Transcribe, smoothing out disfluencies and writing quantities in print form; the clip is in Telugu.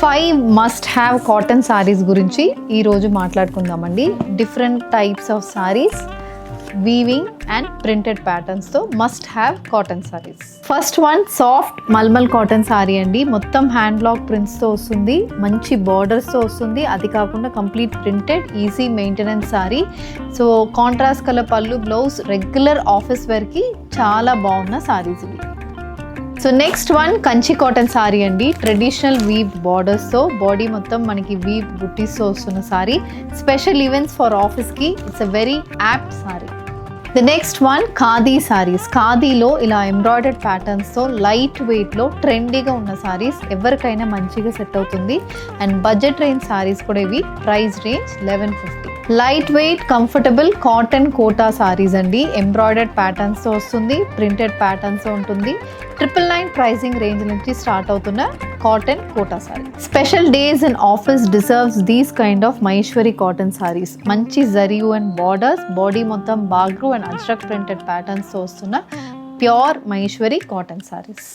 5 మస్ట్ హ్యావ్ కాటన్ సారీస్ గురించి ఈరోజు మాట్లాడుకుందామండి. Different types of saris, weaving and printed ప్యాటర్న్స్తో must have cotton saris. First one soft malmal cotton sari అండి. మొత్తం హ్యాండ్ బ్లాక్ ప్రింట్స్తో వస్తుంది, మంచి బార్డర్స్తో వస్తుంది. అది కాకుండా complete printed, easy maintenance sari. So contrast colour పళ్ళు, బ్లౌజ్, రెగ్యులర్ ఆఫీస్ వేర్కి చాలా బాగున్న సారీస్ ఇవి. So next one Kanchi cotton sari అండి. ట్రెడిషనల్ వీవ్ బార్డర్స్తో, బాడీ మొత్తం మనకి వీవ్ బుట్టీస్తో వస్తున్న సారీ. స్పెషల్ ఈవెంట్స్ ఫర్ ఆఫీస్కి it's a very apt sari. The next one khadi saris. ఖాదీలో ఇలా ఎంబ్రాయిడర్డ్ ప్యాటర్న్స్తో లైట్ వెయిట్లో ట్రెండీగా ఉన్న సారీస్ ఎవరికైనా మంచిగా సెట్ అవుతుంది. అండ్ బడ్జెట్ రేంజ్ సారీస్ కూడా ఇవి. Price range 1150. Light weight comfortable cotton Kota saris అండి. ఎంబ్రాయిడర్డ్ ప్యాటర్న్స్తో వస్తుంది, ప్రింటెడ్ ప్యాటర్న్స్తో ఉంటుంది. 999 ప్రైసింగ్ రేంజ్ నుంచి స్టార్ట్ అవుతున్న cotton Kota sari. Special days and office deserves these kind of Maheshwari cotton saris. మంచి జరియు అండ్ బార్డర్స్, బాడీ మొత్తం బాగ్రు అండ్ అజ్రక్ ప్రింటెడ్ ప్యాటర్న్స్తో వస్తున్న ప్యూర్ మహేశ్వరి కాటన్ సారీస్.